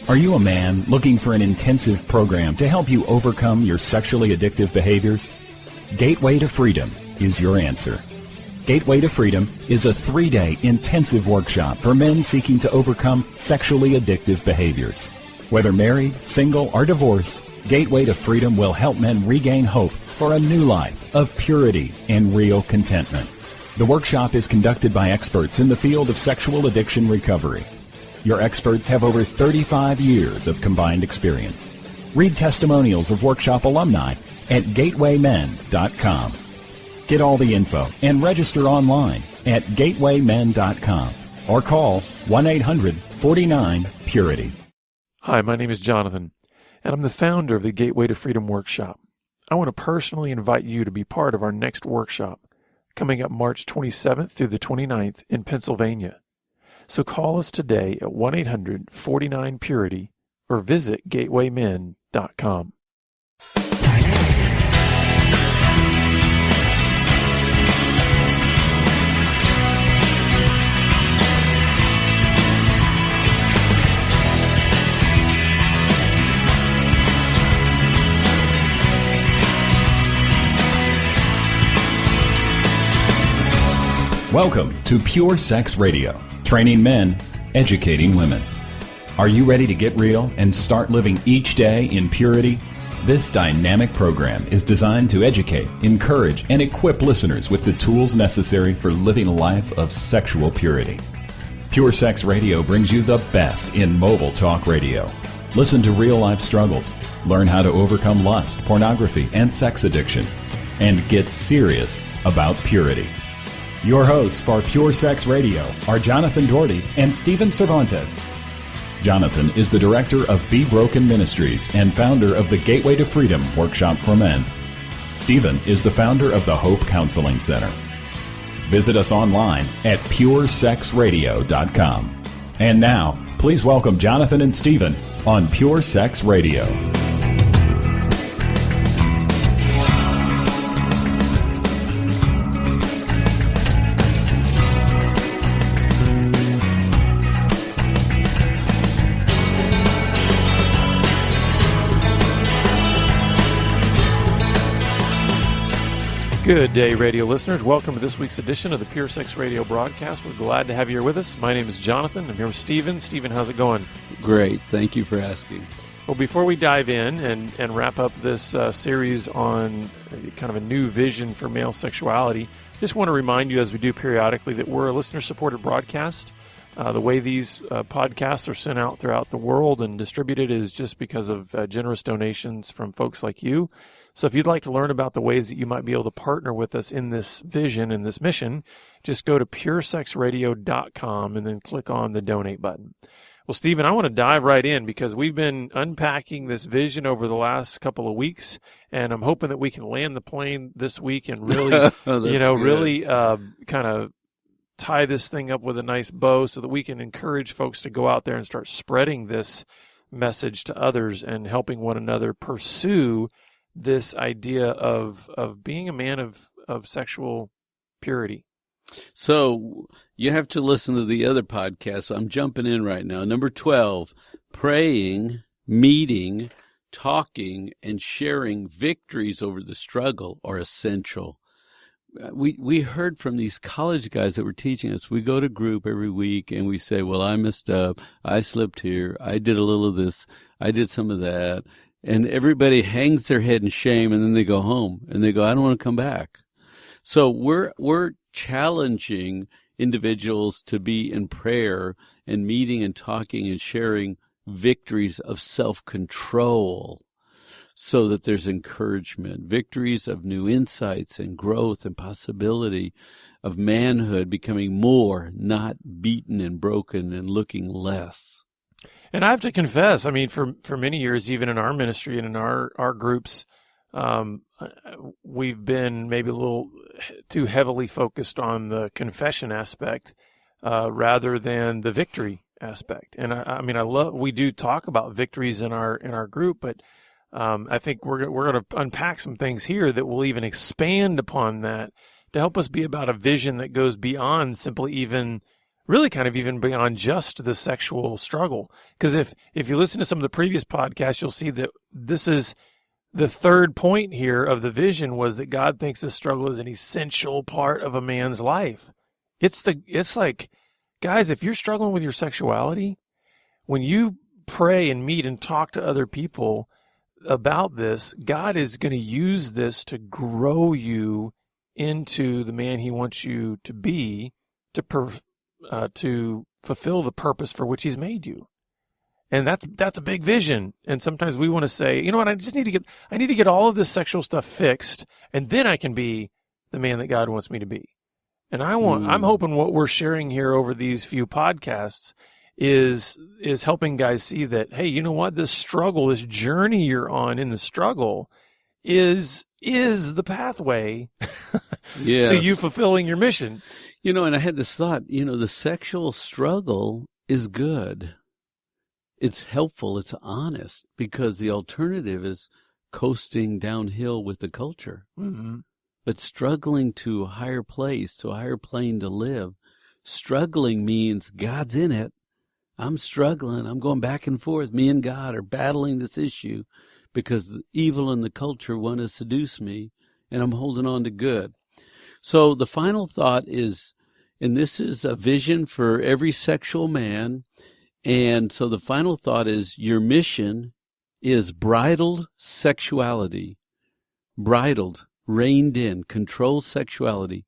Are you a man looking for an intensive program to help you overcome your sexually addictive behaviors? Gateway to Freedom is your answer. Gateway to Freedom is a 3-day intensive workshop for men seeking to overcome sexually addictive behaviors. Whether married, single, or divorced, Gateway to Freedom will help men regain hope for a new life of purity and real contentment. The workshop is conducted by experts in the field of sexual addiction recovery. Your experts have over 35 years of combined experience. Read testimonials of workshop alumni at gatewaymen.com. Get all the info and register online at gatewaymen.com or call 1-800-49-PURITY. Hi, my name is Jonathan, and I'm the founder of the Gateway to Freedom workshop. I want to personally invite you to be part of our next workshop, coming up March 27th through the 29th in Pennsylvania. So call us today at 1-800-49-PURITY or visit gatewaymen.com. Welcome to Pure Sex Radio, training men, educating women. Are you ready to get real and start living each day in purity? This dynamic program is designed to educate, encourage, and equip listeners with the tools necessary for living a life of sexual purity. Pure Sex Radio brings you the best in mobile talk radio. Listen to real-life struggles, learn how to overcome lust, pornography, and sex addiction, and get serious about purity. Your hosts for Pure Sex Radio are Jonathan Doherty and Stephen Cervantes. Jonathan is the director of Be Broken Ministries and founder of the Gateway to Freedom Workshop for Men. Stephen is the founder of the Hope Counseling Center. Visit us online at puresexradio.com. And now, please welcome Jonathan and Stephen on Pure Sex Radio. Good day, radio listeners. Welcome to this week's edition of the Pure Sex Radio broadcast. We're glad to have you here with us. My name is Jonathan. I'm here with Stephen. Stephen, how's it going? Great. Thank you for asking. Well, before we dive in and wrap up this series on kind of a new vision for male sexuality, just want to remind you, as we do periodically, that we're a listener-supported broadcast. The way these podcasts are sent out throughout the world and distributed is just because of generous donations from folks like you. So if you'd like to learn about the ways that you might be able to partner with us in this vision and this mission, just go to puresexradio.com and then click on the donate button. Well, Stephen, I want to dive right in because we've been unpacking this vision over the last couple of weeks, and I'm hoping that we can land the plane this week and really, really kind of tie this thing up with a nice bow so that we can encourage folks to go out there and start spreading this message to others and helping one another pursue this idea of being a man of sexual purity. So you have to listen to the other podcast. So I'm jumping in right now. Number 12, praying, meeting, talking, and sharing victories over the struggle are essential. We heard from these college guys that were teaching us. We go to group every week and we say, well, I messed up. I slipped here. I did a little of this. I did some of that. And everybody hangs their head in shame, and then they go home and they go, I don't want to come back. So we're challenging individuals to be in prayer and meeting and talking and sharing victories of self-control so that there's encouragement, victories of new insights and growth and possibility of manhood becoming more, not beaten and broken and looking less. And I have to confess, I mean, for many years, even in our ministry and in our groups, we've been maybe a little too heavily focused on the confession aspect rather than the victory aspect. And we do talk about victories in our group, but I think we're going to unpack some things here that will even expand upon that to help us be about a vision that goes beyond simply even really kind of even beyond just the sexual struggle. Because if you listen to some of the previous podcasts, you'll see that this is the third point here of the vision, was that God thinks this struggle is an essential part of a man's life. It's like, guys, if you're struggling with your sexuality, when you pray and meet and talk to other people about this, God is going to use this to grow you into the man he wants you to be, to fulfill the purpose for which he's made you. And that's a big vision. And sometimes we want to say, you know what, I need to get all of this sexual stuff fixed, and then I can be the man that God wants me to be. And I'm hoping what we're sharing here over these few podcasts is helping guys see that, hey, you know what, this struggle, this journey you're on in the struggle is the pathway Yes. to you fulfilling your mission. You know, and I had this thought, the sexual struggle is good. It's helpful. It's honest, because the alternative is coasting downhill with the culture. Mm-hmm. But struggling to a higher place, to a higher plane to live, struggling means God's in it. I'm struggling. I'm going back and forth. Me and God are battling this issue because the evil in the culture want to seduce me, and I'm holding on to good. So the final thought is, and this is a vision for every sexual man, and so the final thought is, your mission is bridled sexuality, bridled, reined in, controlled sexuality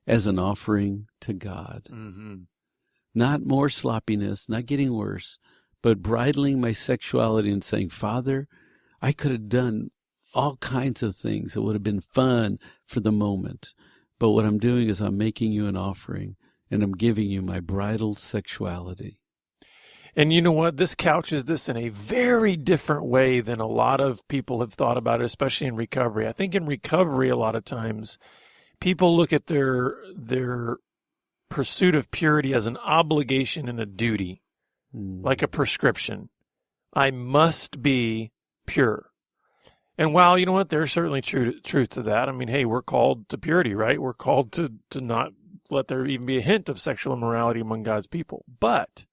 as an offering to God. Mm-hmm. Not more sloppiness, not getting worse, but bridling my sexuality and saying, Father, I could have done all kinds of things that would have been fun for the moment. But what I'm doing is I'm making you an offering, and I'm giving you my bridled sexuality. And you know what? This couches this in a very different way than a lot of people have thought about it, especially in recovery. I think in recovery, a lot of times, people look at their pursuit of purity as an obligation and a duty, like a prescription. I must be pure. And while, you know what, there's certainly truth to that. I mean, hey, we're called to purity, right? We're called to not let there even be a hint of sexual immorality among God's people. But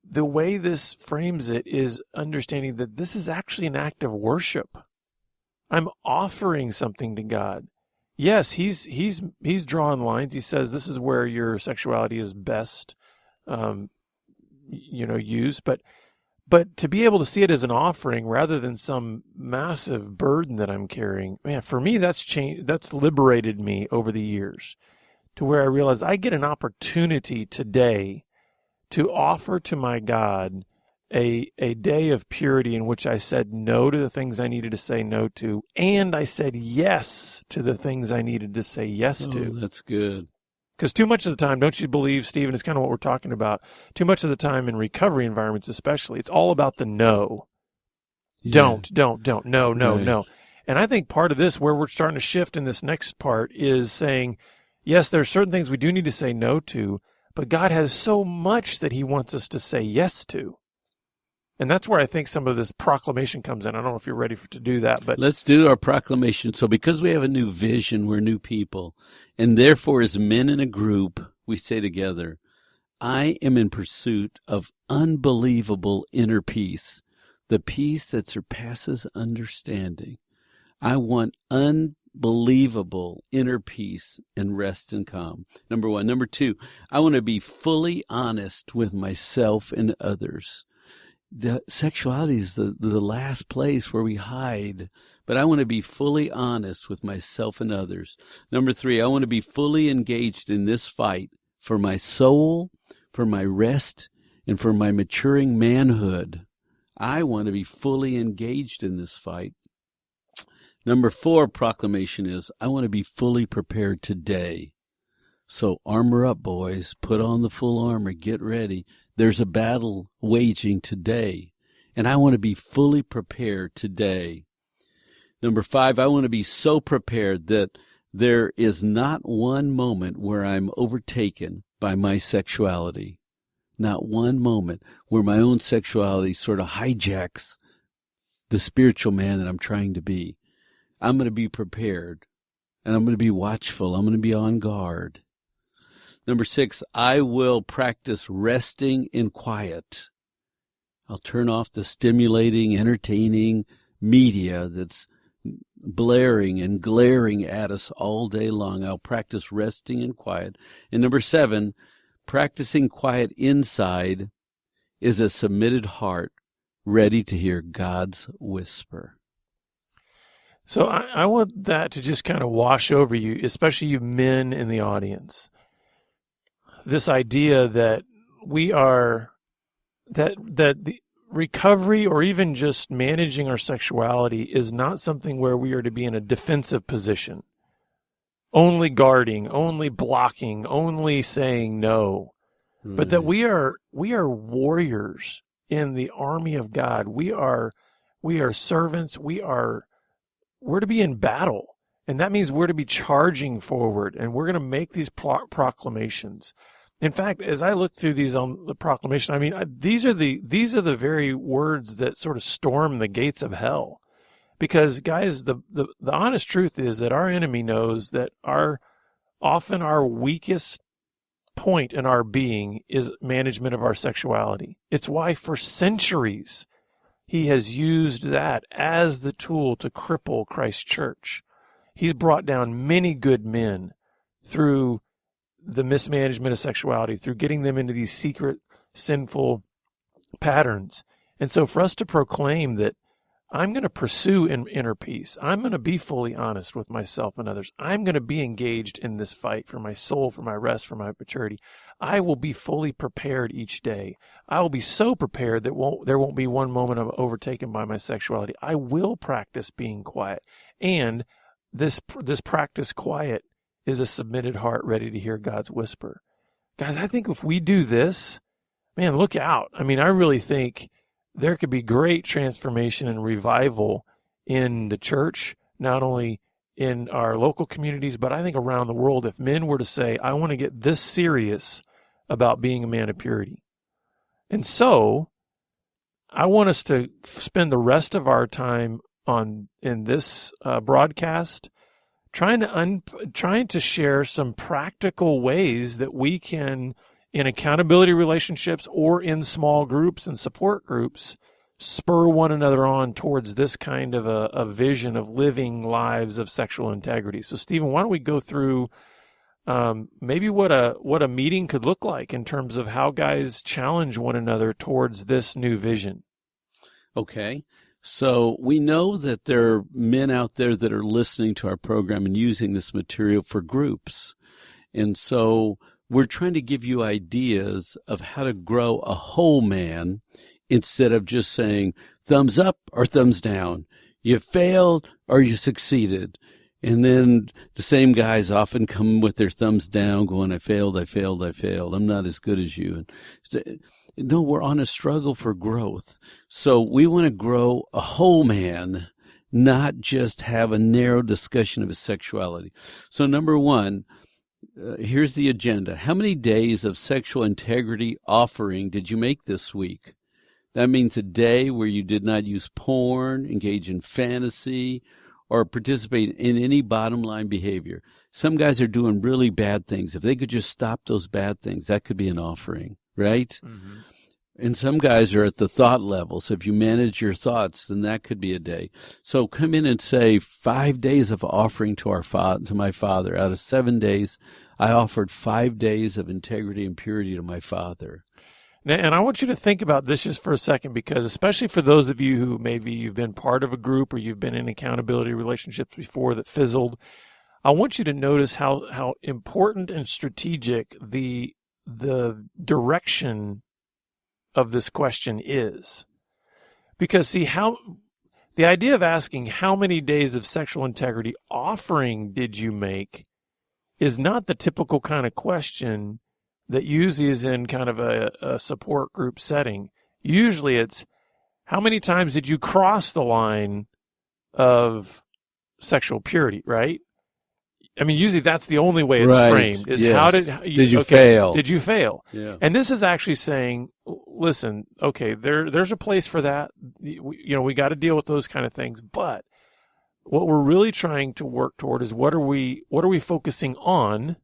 the way this frames it is understanding that this is actually an act of worship. I'm offering something to God. Yes, he's drawn lines. He says this is where your sexuality is best, used. But to be able to see it as an offering rather than some massive burden that I'm carrying, man, for me that's changed. That's liberated me over the years, to where I realize I get an opportunity today to offer to my God a day of purity in which I said no to the things I needed to say no to, and I said yes to the things I needed to say yes to. That's good. Because too much of the time, don't you believe, Stephen, it's kind of what we're talking about, too much of the time in recovery environments especially, it's all about the no. Yeah. Don't, no, right. No. And I think part of this, where we're starting to shift in this next part, is saying, yes, there are certain things we do need to say no to, but God has so much that he wants us to say yes to. And that's where I think some of this proclamation comes in. I don't know if you're ready to do that, but let's do our proclamation. So because we have a new vision, we're new people. And therefore, as men in a group, we say together, I am in pursuit of unbelievable inner peace, the peace that surpasses understanding. I want unbelievable inner peace and rest and calm. Number one. Number two, I want to be fully honest with myself and others. The sexuality is the last place where we hide, but I want to be fully honest with myself and others. Number three, I want to be fully engaged in this fight for my soul, for my rest, and for my maturing manhood. I want to be fully engaged in this fight. Number four proclamation is, I want to be fully prepared today. So armor up, boys. Put on the full armor. Get ready. There's a battle waging today, and I want to be fully prepared today. Number five, I want to be so prepared that there is not one moment where I'm overtaken by my sexuality. Not one moment where my own sexuality sort of hijacks the spiritual man that I'm trying to be. I'm going to be prepared, and I'm going to be watchful. I'm going to be on guard. Number 6, I will practice resting in quiet. I'll turn off the stimulating, entertaining media that's blaring and glaring at us all day long. I'll practice resting in quiet. And number 7, practicing quiet inside is a submitted heart ready to hear God's whisper. So I want that to just kind of wash over you, especially you men in the audience. This idea that we are, that the recovery or even just managing our sexuality is not something where we are to be in a defensive position, only guarding, only blocking, only saying no, but that we are warriors in the army of God. We are servants. We're to be in battle, and that means we're to be charging forward, and we're going to make these proclamations. In fact, as I look through these on the proclamation, I mean, these are the very words that sort of storm the gates of hell. Because, guys, the honest truth is that our enemy knows that often our weakest point in our being is management of our sexuality. It's why for centuries he has used that as the tool to cripple Christ's church. He's brought down many good men through the mismanagement of sexuality, through getting them into these secret, sinful patterns. And so for us to proclaim that I'm going to pursue inner peace, I'm going to be fully honest with myself and others, I'm going to be engaged in this fight for my soul, for my rest, for my maturity, I will be fully prepared each day. I will be so prepared that there won't be one moment of overtaken by my sexuality. I will practice being quiet. And this practice quiet is a submitted heart ready to hear God's whisper. Guys, I think if we do this, man, look out. I mean, I really think there could be great transformation and revival in the church, not only in our local communities, but I think around the world, if men were to say, I want to get this serious about being a man of purity. And so I want us to spend the rest of our time in this broadcast trying to share some practical ways that we can, in accountability relationships or in small groups and support groups, spur one another on towards this kind of a vision of living lives of sexual integrity. So, Stephen, why don't we go through maybe what a meeting could look like in terms of how guys challenge one another towards this new vision? Okay. So we know that there are men out there that are listening to our program and using this material for groups. And so we're trying to give you ideas of how to grow a whole man instead of just saying thumbs up or thumbs down. You failed or you succeeded. And then the same guys often come with their thumbs down going, I failed. I'm not as good as you. No, we're on a struggle for growth. So we want to grow a whole man, not just have a narrow discussion of his sexuality. So number 1, here's the agenda. How many days of sexual integrity offering did you make this week? That means a day where you did not use porn, engage in fantasy, or participate in any bottom line behavior. Some guys are doing really bad things. If they could just stop those bad things, that could be an offering, right? Mm-hmm. And some guys are at the thought level. So if you manage your thoughts, then that could be a day. So come in and say 5 days of offering to my Father. Out of 7 days, I offered 5 days of integrity and purity to my Father. And I want you to think about this just for a second, because especially for those of you who maybe you've been part of a group or you've been in accountability relationships before that fizzled, I want you to notice how important and strategic the direction of this question is. Because see, the idea of asking how many days of sexual integrity offering did you make is not the typical kind of question that usually is in kind of a support group setting. Usually it's, how many times did you cross the line of sexual purity, right? I mean, usually that's the only way it's framed. Is yes. How did you fail? Did you fail? Yeah. And this is actually saying, listen, okay, there's a place for that. We got to deal with those kind of things. But what we're really trying to work toward is what are we focusing on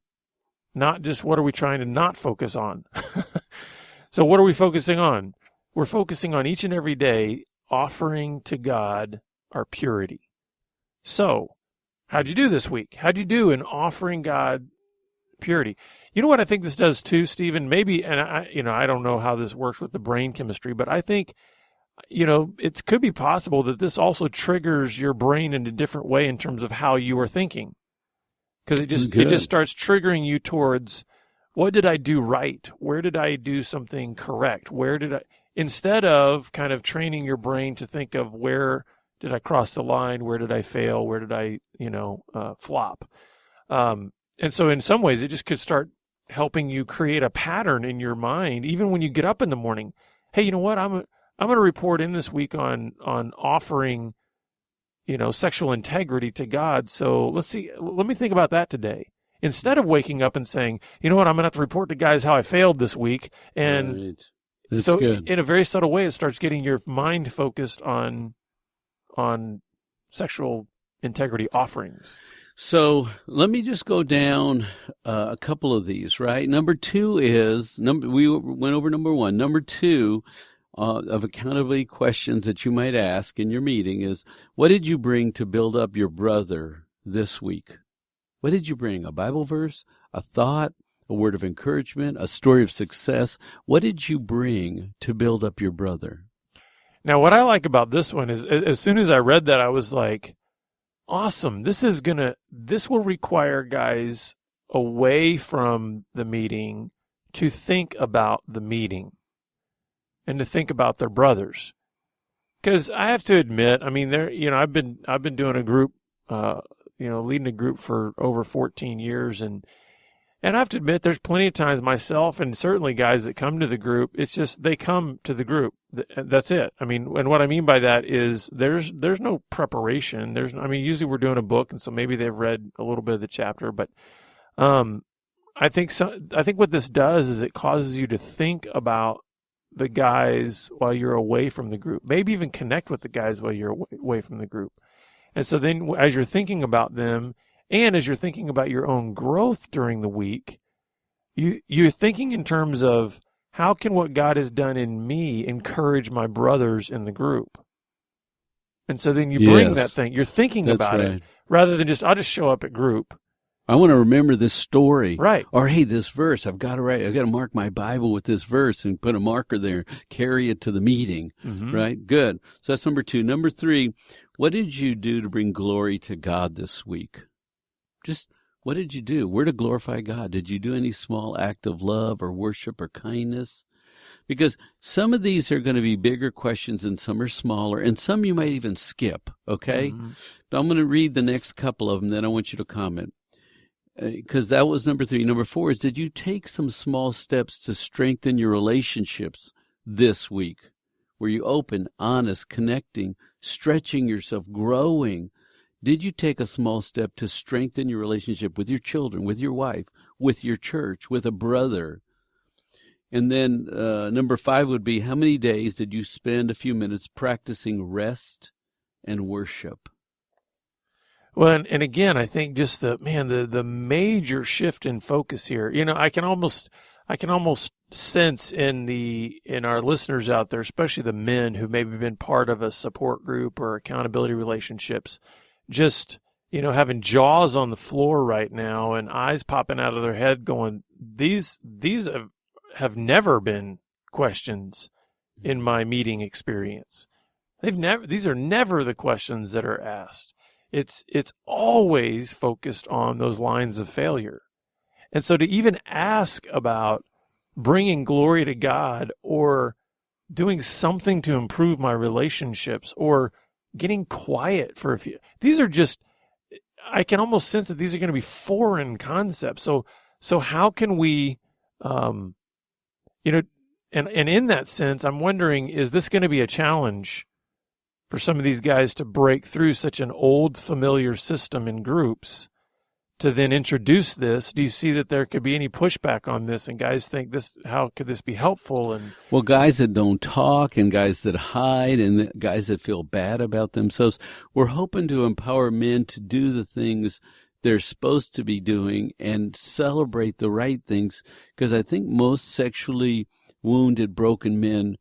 not just what are we trying to not focus on. So what are we focusing on? We're focusing on each and every day offering to God our purity. So, how'd you do this week? How'd you do in offering God purity? You know what I think this does too, Stephen? Maybe, and I don't know how this works with the brain chemistry, but I think, it could be possible that this also triggers your brain in a different way in terms of how you are thinking. Because it just starts triggering you towards, what did I do right? Where did I do something correct? Instead of kind of training your brain to think of, where did I cross the line? Where did I fail? Where did I, flop? And so in some ways, it just could start helping you create a pattern in your mind, even when you get up in the morning. Hey, you know what? I'm going to report in this week on offering, sexual integrity to God. So let me think about that today. Instead of waking up and saying, you know what, I'm going to have to report to guys how I failed this week. And right. That's so good. In a very subtle way, it starts getting your mind focused on sexual integrity offerings. So let me just go down a couple of these, right? Number two is, we went over number one. Number two of accountability questions that you might ask in your meeting is, what did you bring to build up your brother this week? What did you bring? A Bible verse, a thought, a word of encouragement, a story of success? What did you bring to build up your brother? Now, what I like about this one is, as soon as I read that, I was like, awesome. This will require guys away from the meeting to think about the meeting and to think about their brothers. Because I have to admit, I mean, I've been doing a group, leading a group for over 14 years, and I have to admit, there's plenty of times myself and certainly guys that come to the group, it's just they come to the group. That's it. I mean, and what I mean by that is there's no preparation. Usually we're doing a book, and so maybe they've read a little bit of the chapter, but I think what this does is it causes you to think about the guys while you're away from the group. Maybe even connect with the guys while you're away from the group. And so then as you're thinking about them, and as you're thinking about your own growth during the week, you're thinking in terms of, how can what God has done in me encourage my brothers in the group? And so then you bring that thing. You're thinking about it rather than I'll just show up at group. I want to remember this story. Right. Or, hey, this verse, I've got to mark my Bible with this verse and put a marker there, carry it to the meeting. Mm-hmm. Right? Good. So that's number two. Number three, what did you do to bring glory to God this week? Just what did you do? Where to glorify God? Did you do any small act of love or worship or kindness? Because some of these are going to be bigger questions and some are smaller, and some you might even skip, okay? Mm-hmm. But I'm going to read the next couple of them, then I want you to comment. Because that was number three. Number four is, did you take some small steps to strengthen your relationships this week? Were you open, honest, connecting, stretching yourself, growing? Did you take a small step to strengthen your relationship with your children, with your wife, with your church, with a brother? And then number five would be, how many days did you spend a few minutes practicing rest and worship? Well, and again, I think just the major shift in focus here. I can almost sense in our listeners out there, especially the men who maybe been part of a support group or accountability relationships, just having jaws on the floor right now and eyes popping out of their head, going, these have never been questions in my meeting experience. These are never the questions that are asked. It's always focused on those lines of failure. And so to even ask about bringing glory to God or doing something to improve my relationships or getting quiet for a few, these are just, I can almost sense that these are going to be foreign concepts. So how can we, and in that sense, I'm wondering, is this going to be a challenge for some of these guys to break through such an old familiar system in groups to then introduce this? Do you see that there could be any pushback on this, and guys think how could this be helpful? And well, guys that don't talk and guys that hide and guys that feel bad about themselves, we're hoping to empower men to do the things they're supposed to be doing and celebrate the right things. Because I think most sexually wounded, broken men,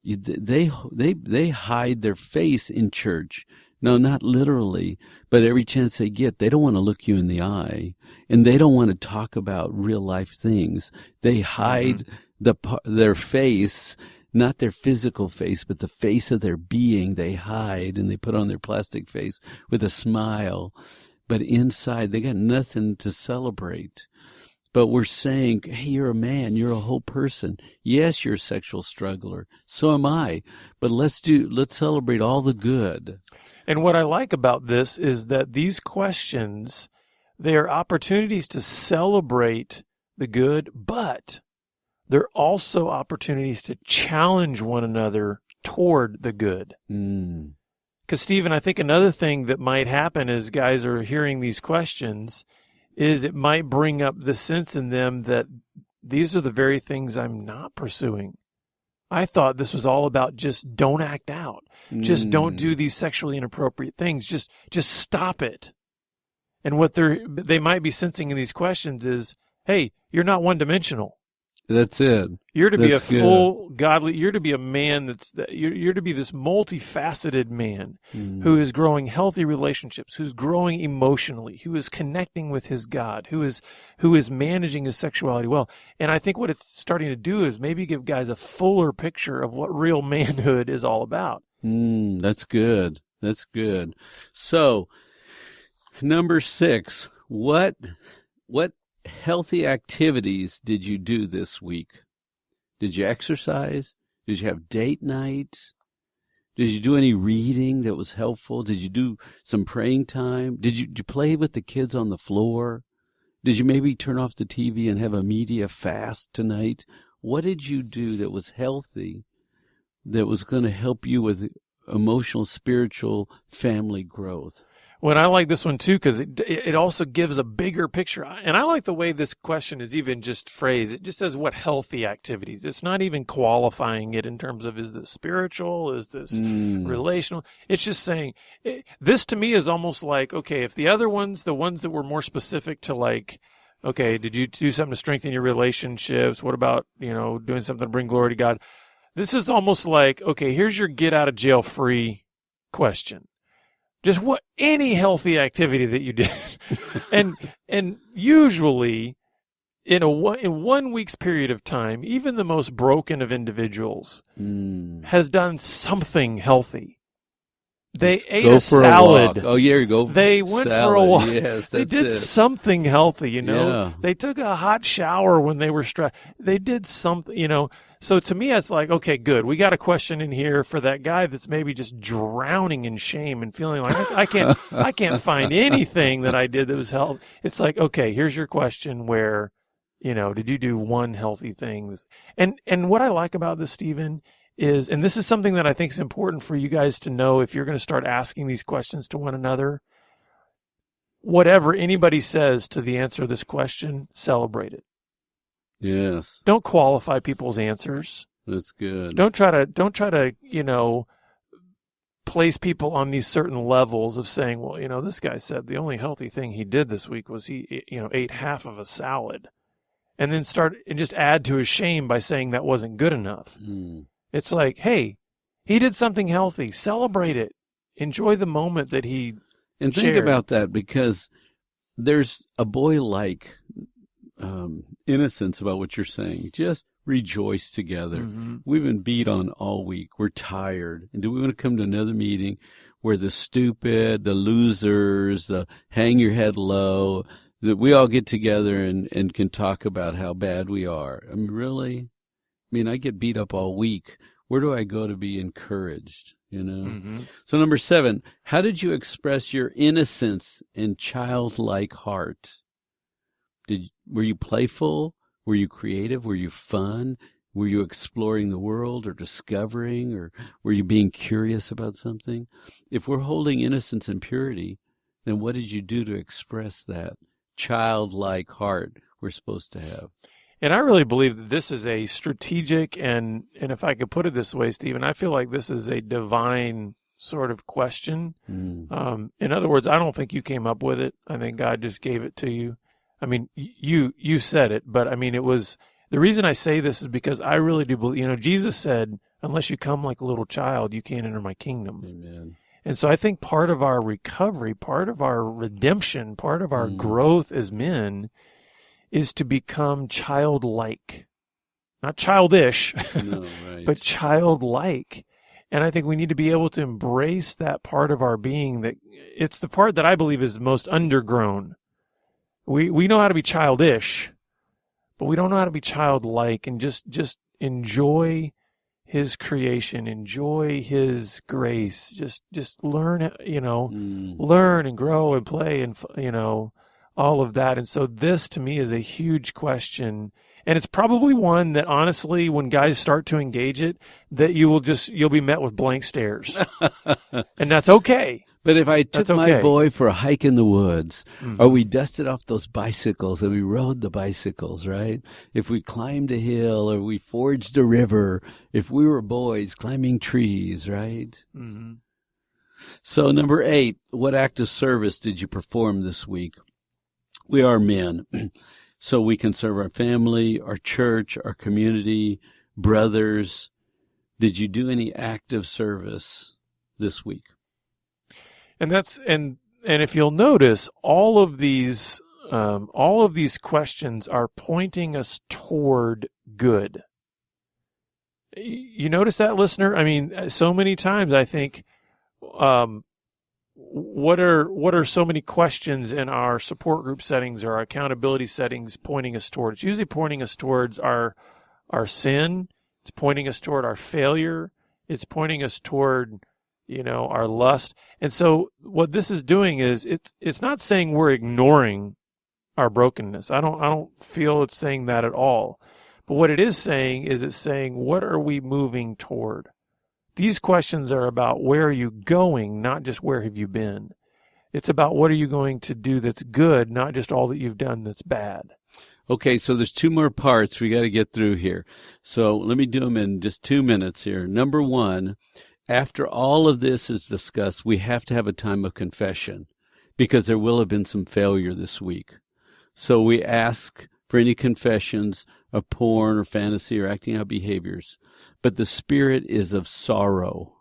they hide their face in church. No, not literally, but every chance they get, they don't want to look you in the eye, and they don't want to talk about real life things. They hide their face, not their physical face, but the face of their being. They hide, and they put on their plastic face with a smile, but inside they got nothing to celebrate. But we're saying, hey, you're a man, you're a whole person. Yes, you're a sexual struggler. So am I. But let's celebrate all the good. And what I like about this is that these questions, they are opportunities to celebrate the good, but they're also opportunities to challenge one another toward the good. Because, Stephen, I think another thing that might happen as guys are hearing these questions is it might bring up the sense in them that these are the very things I'm not pursuing. I thought this was all about just don't act out. Just don't do these sexually inappropriate things. Just stop it. And what they might be sensing in these questions is, hey, you're not one-dimensional. That's it. You're to be That's a full godly. You're to be a man you're to be this multifaceted man who is growing healthy relationships, who's growing emotionally, who is connecting with his God, who is managing his sexuality well. And I think what it's starting to do is maybe give guys a fuller picture of what real manhood is all about. That's good. That's good. So, number 6, what healthy activities did you do this week? Did you exercise? Did you have date nights? Did you do any reading that was helpful? Did you do some praying time? Did you play with the kids on the floor? Did you maybe turn off the TV and have a media fast tonight? What did you do that was healthy, that was going to help you with emotional, spiritual, family growth? Well, I like this one too because it also gives a bigger picture. And I like the way this question is even just phrased. It just says what healthy activities. It's not even qualifying it in terms of is this spiritual, is this relational. It's just saying this to me is almost like, okay, if the other ones, the ones that were more specific to like, okay, did you do something to strengthen your relationships? What about, doing something to bring glory to God? This is almost like, okay, here's your get out of jail free question. Just any healthy activity that you did. and usually in 1 week's period of time, even the most broken of individuals has done something healthy. They ate a salad. Oh, yeah, you go. They went for a walk. Yes, they did something healthy, Yeah. They took a hot shower when they were stressed. They did something, So to me, it's like, okay, good. We got a question in here for that guy that's maybe just drowning in shame and feeling like I can't find anything that I did that was helpful. It's like, okay, here's your question where, did you do one healthy thing? And what I like about this, Stephen, is, and this is something that I think is important for you guys to know if you're going to start asking these questions to one another, whatever anybody says to the answer to this question, celebrate it. Yes. Don't qualify people's answers. That's good. Don't try to, place people on these certain levels of saying, well, this guy said the only healthy thing he did this week was he, ate half of a salad, and then start and just add to his shame by saying that wasn't good enough. It's like, hey, he did something healthy. Celebrate it. Enjoy the moment that he And think shared. about that, because there's a boy-like innocence about what you're saying. Just rejoice together. We've been beat on all week. We're tired. And do we want to come to another meeting where the stupid, the losers, the hang your head low, that we all get together and can talk about how bad we are? I mean, really? I get beat up all week. Where do I go to be encouraged? So number 7, how did you express your innocence and childlike heart? Were you playful? Were you creative? Were you fun? Were you exploring the world or discovering, or were you being curious about something? If we're holding innocence and purity, then what did you do to express that childlike heart we're supposed to have? And I really believe that this is a strategic and if I could put it this way, Stephen, I feel like this is a divine sort of question. In other words, I don't think you came up with it. I think God just gave it to you. I mean, you said it, but I mean, it was, the reason I say this is because I really do believe, Jesus said, unless you come like a little child, you can't enter my kingdom. Amen. And so I think part of our recovery, part of our redemption, part of our growth as men is to become childlike. Not childish, No, right. but childlike. And I think we need to be able to embrace that part of our being, that it's the part that I believe is most undergrown. We know how to be childish, but we don't know how to be childlike, and just enjoy his creation, enjoy his grace, just learn, learn and grow and play and, all of that. And so this to me is a huge question. And it's probably one that, honestly, when guys start to engage it, that you'll be met with blank stares. And that's okay. But if I took my okay. boy for a hike in the woods, or we dusted off those bicycles and we rode the bicycles, right? If we climbed a hill or we forged a river, if we were boys climbing trees, right? Mm-hmm. So number 8, what act of service did you perform this week? We are men, so we can serve our family, our church, our community, brothers. Did you do any active service this week? And that's and if you'll notice, all of these questions are pointing us toward good. You notice that, listener? I mean, so many times I think, what are so many questions in our support group settings or our accountability settings pointing us towards? It's usually pointing us towards our sin. It's pointing us toward our failure. It's pointing us toward, our lust. And so what this is doing is it's not saying we're ignoring our brokenness. I don't feel it's saying that at all. But what it is saying is it's saying, what are we moving toward? These questions are about where are you going, not just where have you been. It's about what are you going to do that's good, not just all that you've done that's bad. Okay, so there's 2 more parts we got to get through here. So let me do them in just 2 minutes here. Number 1, after all of this is discussed, we have to have a time of confession because there will have been some failure this week. So we ask for any confessions of porn or fantasy or acting out behaviors. But the spirit is of sorrow.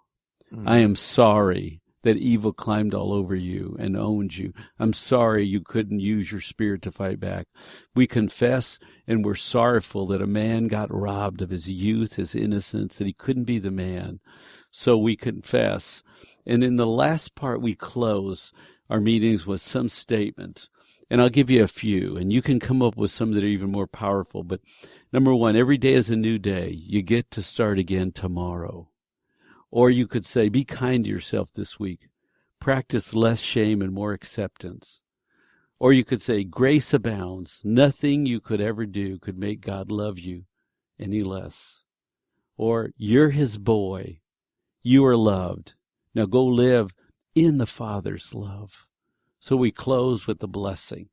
I am sorry that evil climbed all over you and owned you. I'm sorry you couldn't use your spirit to fight back. We confess and we're sorrowful that a man got robbed of his youth, his innocence, that he couldn't be the man. So we confess. And in the last part, we close our meetings with some statement. And I'll give you a few, and you can come up with some that are even more powerful. But number 1, every day is a new day. You get to start again tomorrow. Or you could say, be kind to yourself this week. Practice less shame and more acceptance. Or you could say, grace abounds. Nothing you could ever do could make God love you any less. Or you're his boy. You are loved. Now go live in the Father's love. So we close with the blessing.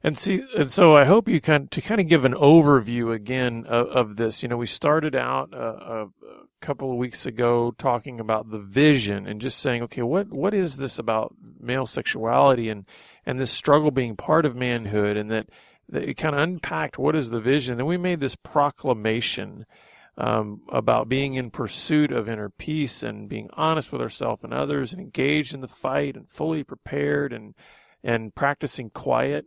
And so I hope you to kind of give an overview again of this. We started out a couple of weeks ago talking about the vision and just saying, okay, what is this about male sexuality and this struggle being part of manhood, and that it kind of unpacked what is the vision. Then we made this proclamation about being in pursuit of inner peace and being honest with ourselves and others and engaged in the fight and fully prepared and practicing quiet.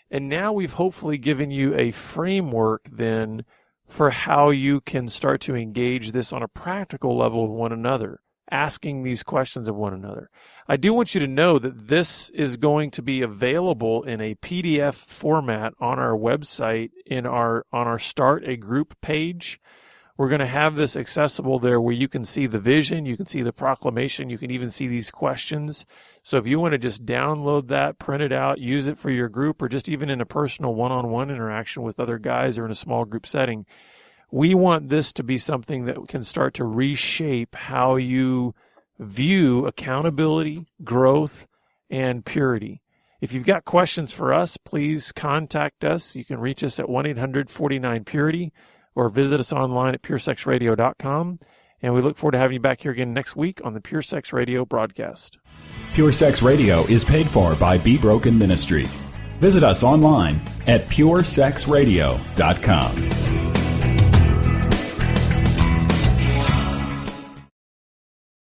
And now we've hopefully given you a framework then for how you can start to engage this on a practical level with one another, asking these questions of one another. I do want you to know that this is going to be available in a PDF format on our website on our Start a Group page. We're going to have this accessible there where you can see the vision, you can see the proclamation, you can even see these questions. So if you want to just download that, print it out, use it for your group, or just even in a personal one-on-one interaction with other guys or in a small group setting, we want this to be something that can start to reshape how you view accountability, growth, and purity. If you've got questions for us, please contact us. You can reach us at 1-800-49-PURITY. or visit us online at puresexradio.com. And we look forward to having you back here again next week on the Pure Sex Radio broadcast. Pure Sex Radio is paid for by Be Broken Ministries. Visit us online at puresexradio.com.